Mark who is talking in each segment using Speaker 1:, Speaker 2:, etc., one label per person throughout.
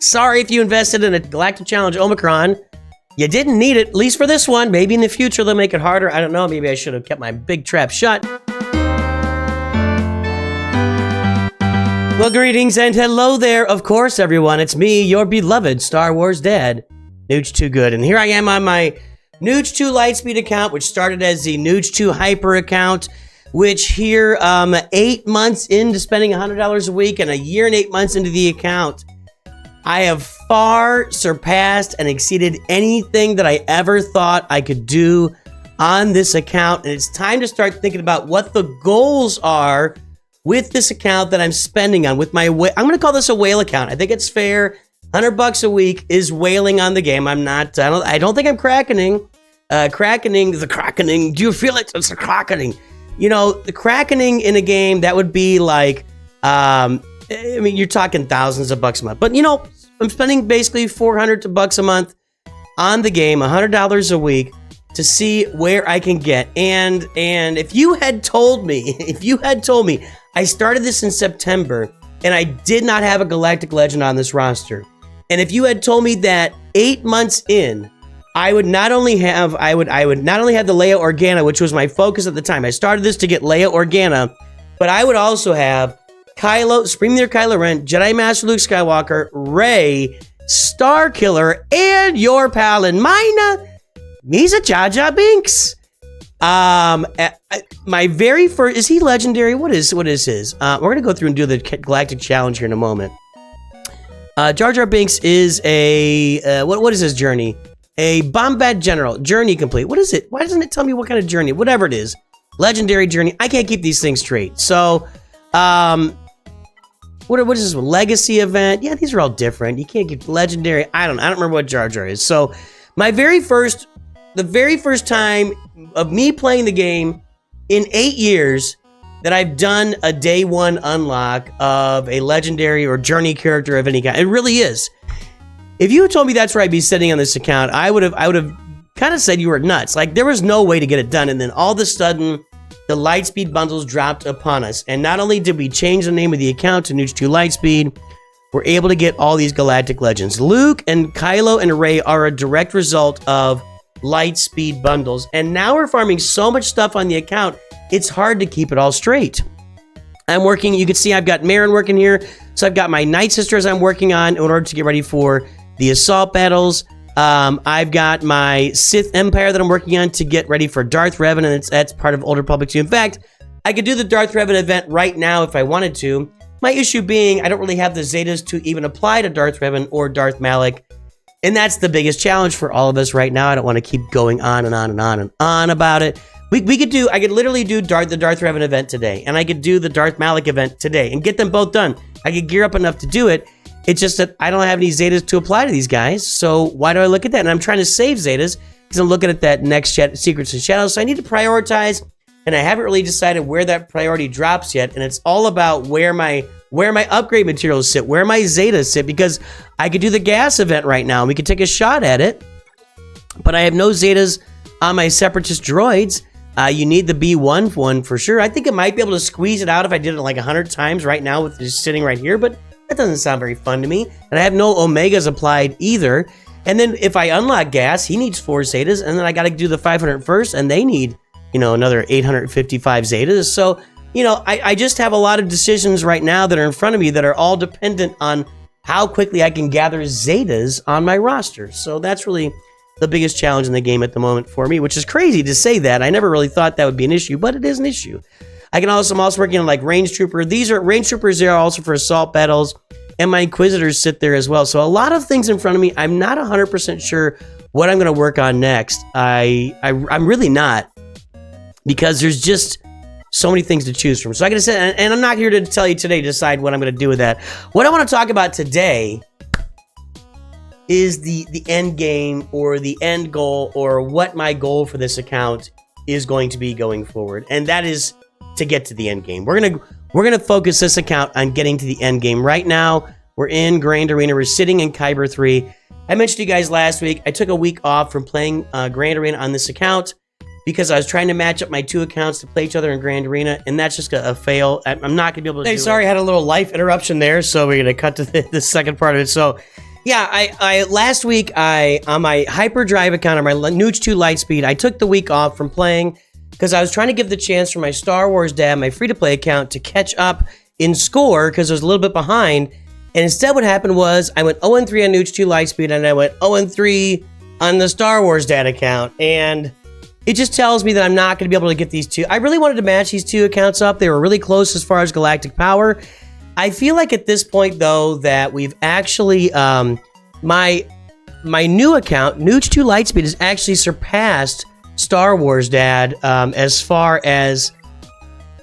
Speaker 1: Sorry if you invested in a Galactic Challenge Omicron. You didn't need it, at least for this one. Maybe in the future they'll make it harder. I don't know. Maybe I should have kept my big trap shut. Well, greetings and hello there, of course, everyone. It's me, your beloved Star Wars dad, Nooch Too Good. And here I am on my Nooch 2 Lightspeed account, which started as the Nooch 2 Hyper account, which here, 8 months into spending $100 a week and a year and 8 months into the account, I have far surpassed and exceeded anything that I ever thought I could do on this account. And it's time to start thinking about what the goals are with this account that I'm spending on. With my, I'm going to call this a whale account. I think it's fair. $100 a week is whaling on the game. I don't think I'm crackening. The crackening. Do you feel it? It's a crackening. You know, the crackening in a game, that would be like, I mean, you're talking thousands of bucks a month. But, you know, I'm spending basically $400 a month on the game, $100 a week, to see where I can get. And if you had told me, I started this in September, and I did not have a Galactic Legend on this roster. And if you had told me that 8 months in, I would not only have the Leia Organa, which was my focus at the time. I started this to get Leia Organa, but I would also have Kylo, Supreme Leader Kylo Ren, Jedi Master Luke Skywalker, Rey, Star Killer, and your pal and mine, Misa Jar Jar Binks. My very first, is he legendary? What is his? We're gonna go through and do the Galactic Challenge here in a moment. Jar Jar Binks is a what is his journey? A Bombad General. Journey complete. What is it? Why doesn't it tell me what kind of journey? Whatever it is. Legendary journey. I can't keep these things straight. So, what is this one? Legacy event? Yeah, these are all different. You can't keep legendary. I don't remember what Jar Jar is. So, the very first time of me playing the game in 8 years that I've done a day one unlock of a legendary or journey character of any kind. It really is. If you had told me that's where I'd be sitting on this account, I would have kind of said you were nuts. Like, there was no way to get it done. And then all of a sudden, the Lightspeed bundles dropped upon us. And not only did we change the name of the account to Nooch 2 Lightspeed, we're able to get all these Galactic Legends. Luke and Kylo and Rey are a direct result of Lightspeed bundles. And now we're farming so much stuff on the account, it's hard to keep it all straight. I'm working, you can see I've got Marin working here. So I've got my Night Sisters I'm working on in order to get ready for the assault battles. I've got my Sith Empire that I'm working on to get ready for Darth Revan, and that's part of Old Republic 2. In fact, I could do the Darth Revan event right now if I wanted to. My issue being, I don't really have the Zetas to even apply to Darth Revan or Darth Malak, and that's the biggest challenge for all of us right now. I don't want to keep going on and on and on and on about it. I could literally do the Darth Revan event today, and I could do the Darth Malak event today, and get them both done. I could gear up enough to do it. It's just that I don't have any Zetas to apply to these guys, so why do I look at that? And I'm trying to save Zetas, because I'm looking at that next Secrets and Shadows, so I need to prioritize, and I haven't really decided where that priority drops yet, and it's all about where my upgrade materials sit, where my Zetas sit, because I could do the gas event right now, and we could take a shot at it, but I have no Zetas on my Separatist droids. You need the B1 one for sure. I think I might be able to squeeze it out if I did it like 100 times right now with just sitting right here, but that doesn't sound very fun to me. And I have no Omegas applied either. And then if I unlock gas, he needs 4 Zetas, and then I got to do the 500 first, and they need, another 855 Zetas. So, I just have a lot of decisions right now that are in front of me that are all dependent on how quickly I can gather Zetas on my roster. So that's really the biggest challenge in the game at the moment for me, which is crazy to say that. I never really thought that would be an issue, but it is an issue. I'm also working on like Range Trooper. These are Range Troopers. They are also for assault battles, and my Inquisitors sit there as well. So a lot of things in front of me. I'm not 100% sure what I'm going to work on next. I'm really not, because there's just so many things to choose from. So I got to say, and I'm not here to tell you today, decide what I'm going to do with that. What I want to talk about today is the end game, or the end goal, or what my goal for this account is going to be going forward, and that is to get to the end game. We're gonna focus this account on getting to the end game. Right now, we're in Grand Arena. We're sitting in Kyber 3. I mentioned to you guys last week, I took a week off from playing Grand Arena on this account because I was trying to match up my 2 accounts to play each other in Grand Arena, and that's just a fail. I'm not gonna be able to do it. Sorry, I had a little life interruption there, so we're gonna cut to the second part of it. So, Yeah, I last week on my hyperdrive account, on my Nooch 2 Lightspeed, I took the week off from playing because I was trying to give the chance for my Star Wars Dad, my free-to-play account, to catch up in score because I was a little bit behind. And instead what happened was I went 0-3 on Nooch 2 Lightspeed and I went 0-3 on the Star Wars Dad account. And it just tells me that I'm not going to be able to get these two. I really wanted to match these two accounts up. They were really close as far as galactic power. I feel like at this point, though, that we've actually, my new account, Nooch 2 Lightspeed, has actually surpassed Star Wars Dad as far as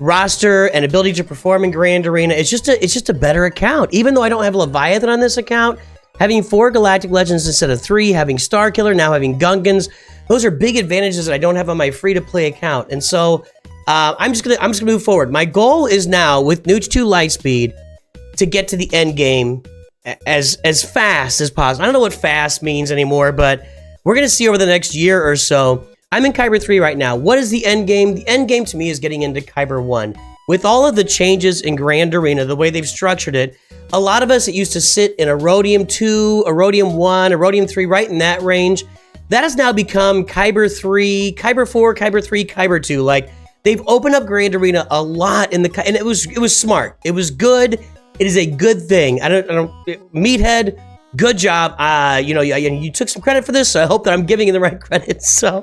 Speaker 1: roster and ability to perform in Grand Arena. It's just a better account. Even though I don't have Leviathan on this account, having 4 Galactic Legends instead of 3, having Star Killer, now having Gungans, those are big advantages that I don't have on my free-to-play account. And so I'm just gonna move forward. My goal is now with Nooch 2 Lightspeed to get to the end game as fast as possible. I don't know what fast means anymore, but we're gonna see over the next year or so. I'm in Kyber 3 right now. What is the end game? The end game to me is getting into Kyber 1. With all of the changes in Grand Arena, the way they've structured it, a lot of us that used to sit in Erodium 2, Erodium 1, Erodium 3, right in that range, that has now become Kyber 3, Kyber 4, Kyber 3, Kyber 2. Like, they've opened up Grand Arena a lot in the, and it was smart. It was good. It is a good thing. I don't Meathead, good job. You took some credit for this, so I hope that I'm giving you the right credit. So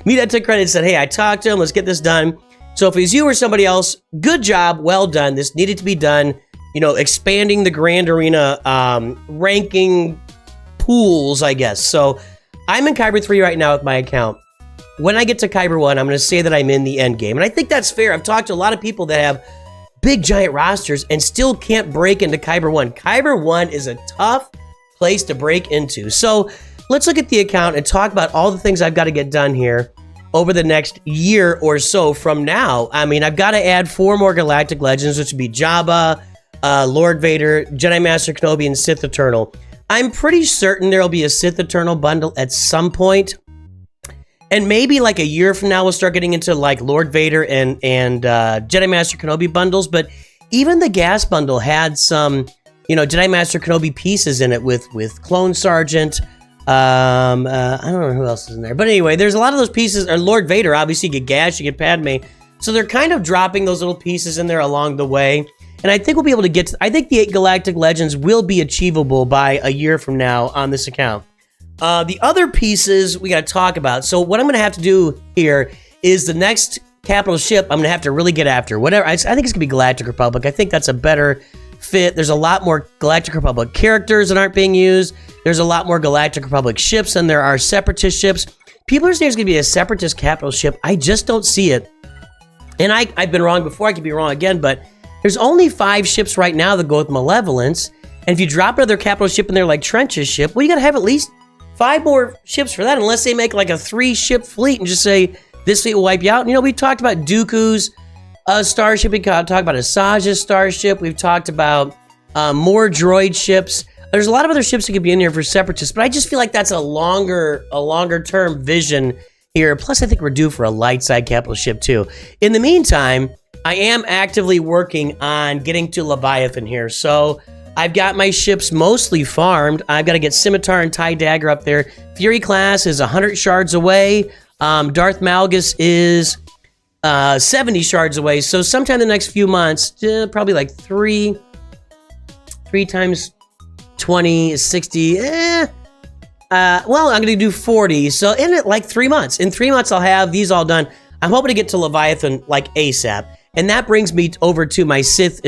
Speaker 1: Meathead took credit and said, hey, I talked to him, let's get this done. So if it was you or somebody else, good job, well done. This needed to be done. You know, expanding the Grand Arena ranking pools, I guess. So I'm in Kyber 3 right now with my account. When I get to Kyber 1, I'm going to say that I'm in the end game. And I think that's fair. I've talked to a lot of people that have big giant rosters and still can't break into Kyber 1. Kyber 1 is a tough place to break into. So let's look at the account and talk about all the things I've got to get done here over the next year or so from now. I mean, I've got to add 4 more Galactic Legends, which would be Jabba, Lord Vader, Jedi Master Kenobi, and Sith Eternal. I'm pretty certain there'll be a Sith Eternal bundle at some point. And maybe like a year from now, we'll start getting into like Lord Vader and Jedi Master Kenobi bundles. But even the gas bundle had some, Jedi Master Kenobi pieces in it with Clone Sergeant. I don't know who else is in there. But anyway, there's a lot of those pieces. Or Lord Vader, obviously, you get Gas, you get Padme. So they're kind of dropping those little pieces in there along the way. And I think we'll be able to get to, I think the 8 Galactic Legends will be achievable by a year from now on this account. The other pieces we got to talk about. So what I'm going to have to do here is the next capital ship I'm going to have to really get after. Whatever. I think it's going to be Galactic Republic. I think that's a better fit. There's a lot more Galactic Republic characters that aren't being used. There's a lot more Galactic Republic ships than there are Separatist ships. People are saying it's going to be a Separatist capital ship. I just don't see it. And I've been wrong before. I could be wrong again, but there's only 5 ships right now that go with Malevolence. And if you drop another capital ship in there like Trench's ship, well, you got to have at least 5 more ships for that, unless they make like a 3-ship fleet and just say, this fleet will wipe you out. We talked about Dooku's starship. We talked about Asajj's starship. We've talked about more droid ships. There's a lot of other ships that could be in here for Separatists, but I just feel like that's a longer term vision here. Plus, I think we're due for a light side capital ship too. In the meantime, I am actively working on getting to Leviathan here. So I've got my ships mostly farmed. I've got to get Scimitar and TIE Dagger up there. Fury class is 100 shards away. Darth Malgus is 70 shards away. So sometime in the next few months, probably like 3 times 20 is 60. Well, I'm going to do 40. So in like 3 months. In 3 months, I'll have these all done. I'm hoping to get to Leviathan like ASAP. And that brings me over to my Sith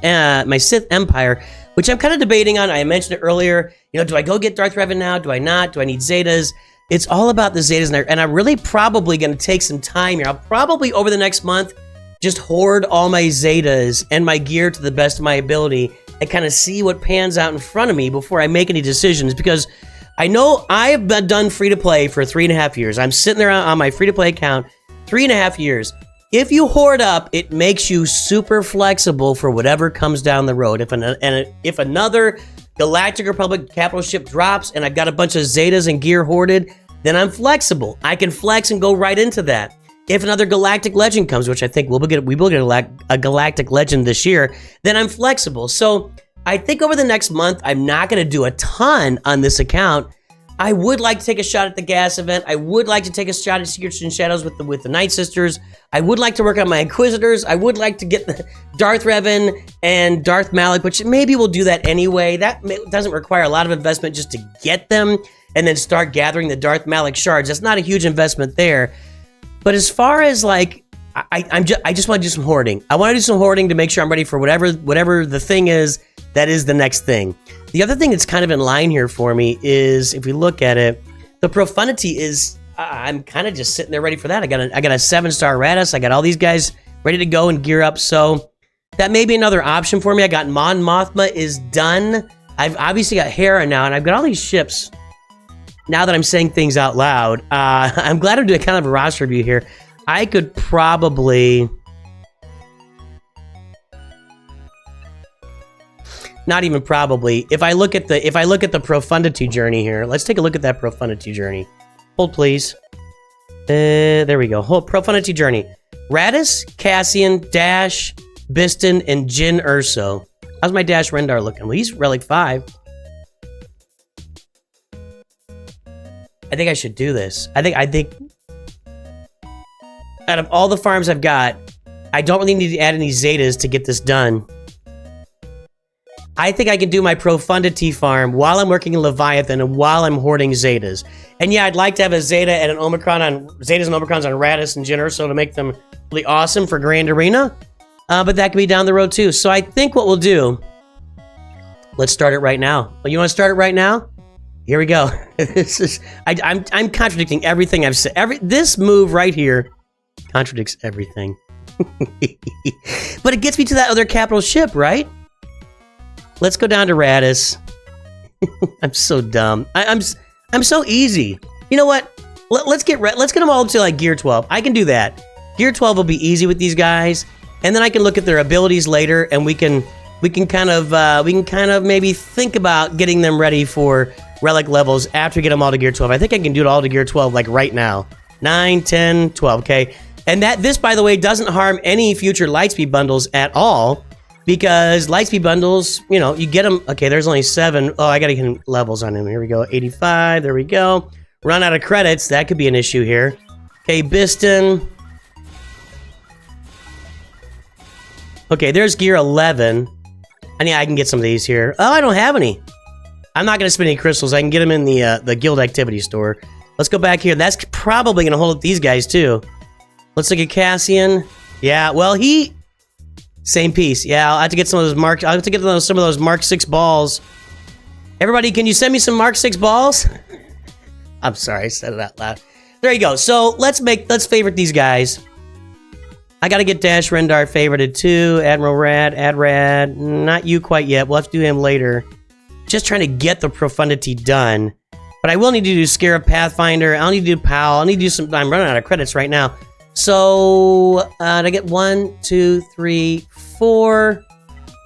Speaker 1: Empire, which I'm kind of debating on. I mentioned it earlier. Do I go get Darth Revan now? Do I not? Do I need Zetas? It's all about the Zetas, and I'm really probably going to take some time here. I'll probably, over the next month, just hoard all my Zetas and my gear to the best of my ability and kind of see what pans out in front of me before I make any decisions, because I know I've been done free-to-play for 3.5 years. I'm sitting there on my free-to-play account 3.5 years. If you hoard up, it makes you super flexible for whatever comes down the road. If another Galactic Republic capital ship drops and I've got a bunch of Zetas and gear hoarded, then I'm flexible. I can flex and go right into that. If another Galactic Legend comes, which I think we will get a Galactic Legend this year, then I'm flexible. So I think over the next month, I'm not going to do a ton on this account. I would like to take a shot at the gas event. I would like to take a shot at Secrets and Shadows with the Night Sisters. I would like to work on my Inquisitors. I would like to get the Darth Revan and Darth Malik, which maybe we'll do that anyway. That doesn't require a lot of investment just to get them and then start gathering the Darth Malik shards. That's not a huge investment there. But as far as like, I just want to do some hoarding. I want to do some hoarding to make sure I'm ready for whatever the thing is that is the next thing. The other thing that's kind of in line here for me is, if we look at it, the Profundity is, I'm kind of just sitting there ready for that. I got a 7-star Radis. I got all these guys ready to go and gear up. So that may be another option for me. I got Mon Mothma is done. I've obviously got Hera now, and I've got all these ships. Now that I'm saying things out loud, I'm glad I'm doing kind of a roster review here. I could probably... Not even probably. If I look at the Profundity journey here, let's take a look at that Profundity journey. Hold, please. There we go. Hold, Profundity journey. Radis, Cassian, Dash, Biston, and Jin Urso. How's my Dash Rendar looking? Well, he's Relic 5. I think I should do this. I think out of all the farms I've got, I don't really need to add any Zetas to get this done. I think I can do my Profundity farm while I'm working in Leviathan and while I'm hoarding Zetas. And yeah, I'd like to have a Zeta and an Omicron on Zetas and Omicrons on Radis and Jyn Erso to make them really awesome for Grand Arena. But that could be down the road too. So I think what we'll do, let's start it right now. Oh, you want to start it right now? Here we go. I'm contradicting everything I've said. This move right here contradicts everything. But it gets me to that other capital ship, right? Let's go down to Radis. I'm so dumb. I'm so easy. You know what? Let's get them all up to like Gear 12. I can do that. Gear 12 will be easy with these guys, and then I can look at their abilities later, and we can kind of maybe think about getting them ready for relic levels after we get them all to Gear 12. I think I can do it all to Gear 12 like right now. 9, 10, 12. Okay, and this, by the way, doesn't harm any future Lightspeed bundles at all. Because Lightspeed bundles, you know, you get them. Okay, there's only 7. Oh, I gotta get levels on him. Here we go. 85. There we go. Run out of credits. That could be an issue here. Okay, Biston. Okay, there's Gear 11. I can get some of these here. Oh, I don't have any. I'm not gonna spend any crystals. I can get them in the guild activity store. Let's go back here. That's probably gonna hold up these guys too. Let's look at Cassian. Yeah, well, same piece. Yeah, I'll have to get some of those I'll have to get some of those Mark 6 balls. Everybody, can you send me some Mark 6 balls? I'm sorry, I said it out loud. There you go. So let's favorite these guys. I gotta get Dash Rendar favorited too. Admiral Rad, Adrad. Not you quite yet. We'll have to do him later. Just trying to get the Profundity done. But I will need to do Scarab Pathfinder. I'll need to do PAL. I'll need to do some. I'm running out of credits right now. So, I get 1, 2, 3, 4,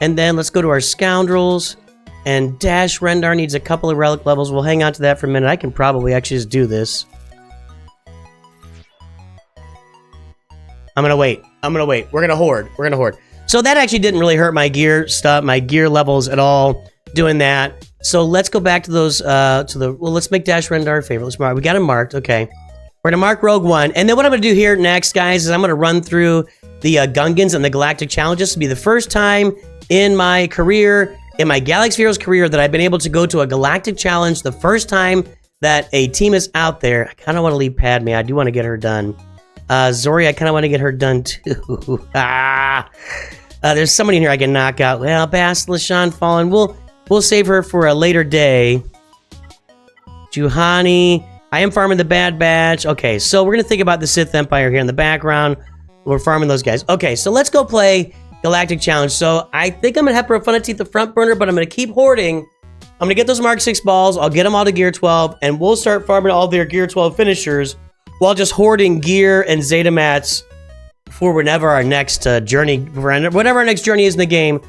Speaker 1: and then let's go to our Scoundrels, and Dash Rendar needs a couple of relic levels. We'll hang on to that for a minute. I can probably actually just do this. I'm gonna wait. We're gonna hoard. So that actually didn't really hurt my gear stuff, my gear levels at all, doing that. So let's go back to those, let's make Dash Rendar favorite. We got him marked, okay. We're going to mark Rogue One. And then what I'm going to do here next, guys, is I'm going to run through the Gungans and the Galactic Challenge. This will be the first time in my career, in my Galaxy Heroes career, that I've been able to go to a Galactic Challenge. The first time that a team is out there. I kind of want to leave Padme. I do want to get her done. Zori, I kind of want to get her done too. There's somebody in here I can knock out. Well, Basilisk, Sean Fallen. We'll save her for a later day. Juhani. I am farming the Bad Batch. Okay, so we're going to think about the Sith Empire here in the background. We're farming those guys. Okay, so let's go play Galactic Challenge. So I think I'm going to have Profundity at the front burner, but I'm going to keep hoarding. I'm going to get those Mark 6 balls. I'll get them all to Gear 12, and we'll start farming all their Gear 12 finishers while just hoarding gear and Zeta mats for whenever our next journey, whatever our next journey is in the game,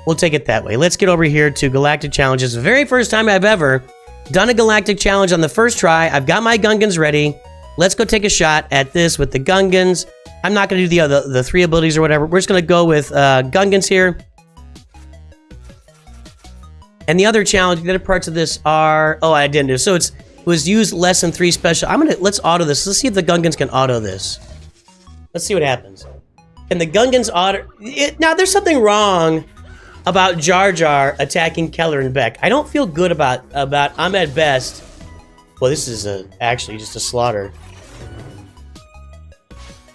Speaker 1: we'll take it that way. Let's get over here to Galactic Challenges. The very first time I've ever done a Galactic Challenge on the first try. I've got my Gungans ready. Let's go take a shot at this with the Gungans. I'm not going to do the 3 abilities or whatever. We're just going to go with Gungans here. And the other challenge, the other parts of this are... Oh, I didn't do. So it was use less than 3 special. Let's auto this. Let's see if the Gungans can auto this. Let's see what happens. Can the Gungans auto... Now, there's something wrong about Jar Jar attacking Keller and Beck. I don't feel good about Ahmed Best. Well, this is actually just a slaughter.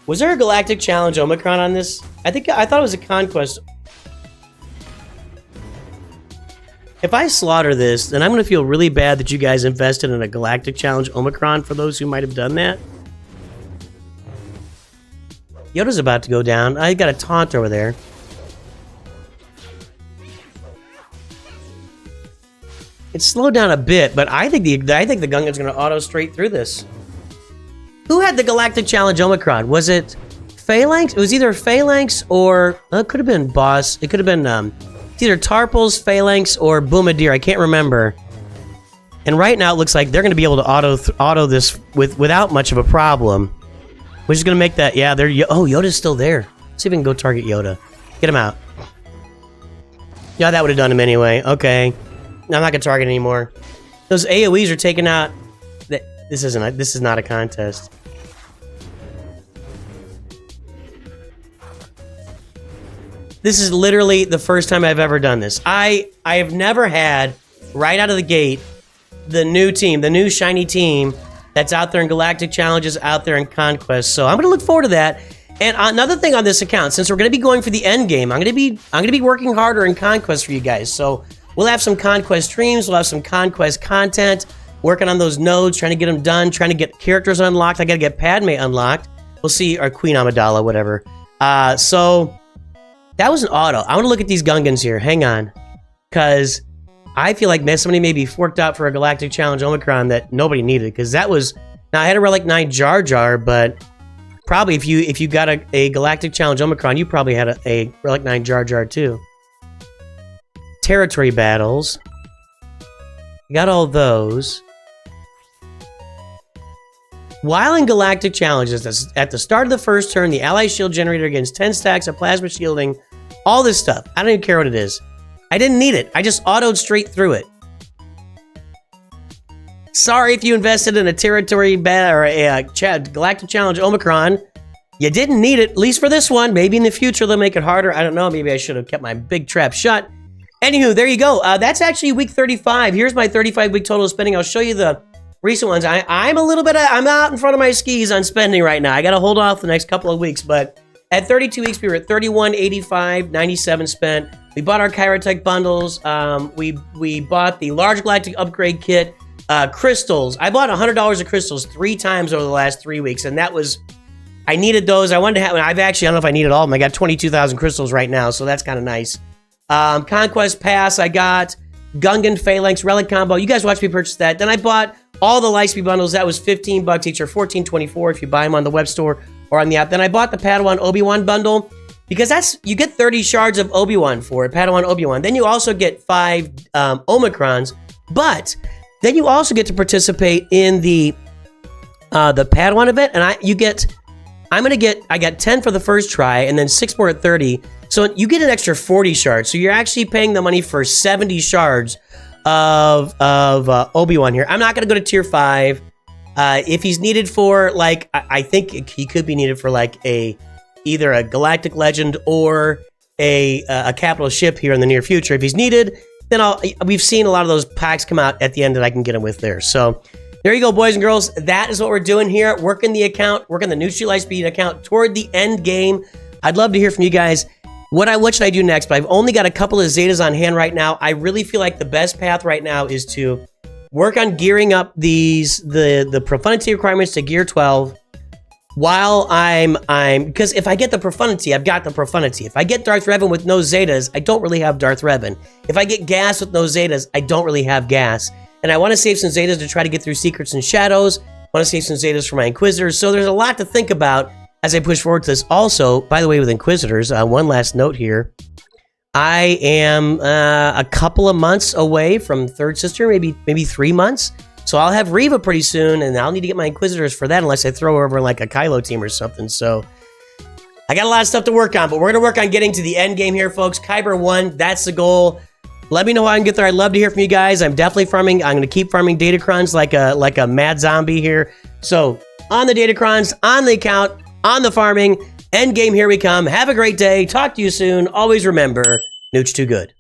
Speaker 1: Was there a Galactic Challenge Omicron on this? I thought it was a Conquest. If I slaughter this, then I'm going to feel really bad that you guys invested in a Galactic Challenge Omicron for those who might have done that. Yoda's about to go down. I got a taunt over there. It's slowed down a bit, but I think the Gungan's going to auto straight through this. Who had the Galactic Challenge Omicron? Was it Phalanx? It was either Phalanx or... it could have been Boss. It could have been it's either Tarpals, Phalanx, or Boomadir. I can't remember. And right now it looks like they're going to be able to auto this without much of a problem. Which is going to make that... Yeah, Yoda's still there. Let's see if we can go target Yoda. Get him out. Yeah, that would have done him anyway. Okay. I'm not going to target anymore. Those AoEs are taken out. This is not a contest. This is literally the first time I've ever done this. I have never had, right out of the gate, the new team, the new shiny team that's out there in Galactic Challenges, out there in Conquest. So I'm going to look forward to that. And another thing on this account, since we're going to be going for the end game, I'm going to be working harder in Conquest for you guys. So we'll have some Conquest streams, we'll have some Conquest content, working on those nodes, trying to get them done, trying to get characters unlocked. I got to get Padme unlocked. We'll see, or Queen Amidala, whatever. So that was an auto. I want to look at these Gungans here. Hang on. Because I feel like somebody may be forked out for a Galactic Challenge Omicron that nobody needed. Because that was... Now, I had a Relic 9 Jar Jar, but probably if you got a Galactic Challenge Omicron, you probably had a Relic 9 Jar Jar too. Territory battles. Got all those. While in Galactic Challenges, at the start of the first turn, the Ally Shield generator gains 10 stacks of plasma shielding. All this stuff. I don't even care what it is. I didn't need it. I just autoed straight through it. Sorry if you invested in a territory battle or a Galactic Challenge Omicron. You didn't need it, at least for this one. Maybe in the future they'll make it harder. I don't know. Maybe I should have kept my big trap shut. Anywho, there you go. That's actually week 35. Here's my 35-week total spending. I'll show you the recent ones. I'm a little bit... I'm out in front of my skis on spending right now. I got to hold off the next couple of weeks, but at 32 weeks, we were at 31.85, 97 spent. We bought our Kyrotech bundles. We bought the large galactic upgrade kit. Crystals. I bought $100 of crystals 3 times over the last 3 weeks, and that was... I needed those. I wanted to have... I've actually... I don't know if I needed all of them. I got 22,000 crystals right now, so that's kind of nice. Conquest Pass, I got Gungan Phalanx Relic Combo. You guys watched me purchase that. Then I bought all the Lightspeed bundles. That was $15 each, or $14.24 if you buy them on the web store or on the app. Then I bought the Padawan Obi-Wan bundle because you get 30 shards of Obi-Wan for it, Padawan Obi-Wan. Then you also get 5 Omicrons, but then you also get to participate in the Padawan event, and I got 10 for the first try, and then 6 more at 30. So you get an extra 40 shards. So you're actually paying the money for 70 shards of Obi-Wan here. I'm not going to go to tier 5. If he's needed for, like, I think he could be needed for, like, either a Galactic Legend or a capital ship here in the near future. If he's needed, then we've seen a lot of those packs come out at the end that I can get him with there. So there you go, boys and girls. That is what we're doing here. Working the Neutral Lightspeed account toward the end game. I'd love to hear from you guys. What should I do next? But I've only got a couple of Zetas on hand right now. I really feel like the best path right now is to work on gearing up the Profundity requirements to gear 12. While because if I get the Profundity, I've got the Profundity. If I get Darth Revan with no Zetas, I don't really have Darth Revan. If I get Gas with no Zetas, I don't really have Gas. And I want to save some Zetas to try to get through Secrets and Shadows. I want to save some Zetas for my Inquisitors. So there's a lot to think about as I push forward to this. Also, by the way, with Inquisitors, one last note here. I am a couple of months away from Third Sister, maybe 3 months. So I'll have Reva pretty soon, and I'll need to get my Inquisitors for that unless I throw her over like a Kylo team or something. So I got a lot of stuff to work on, but we're going to work on getting to the end game here, folks. Kyber 1, that's the goal. Let me know how I can get there. I'd love to hear from you guys. I'm definitely farming. I'm going to keep farming Datacrons like a mad zombie here. So on the Datacrons, on the account, on the farming, endgame, here we come. Have a great day. Talk to you soon. Always remember, Nooch too good.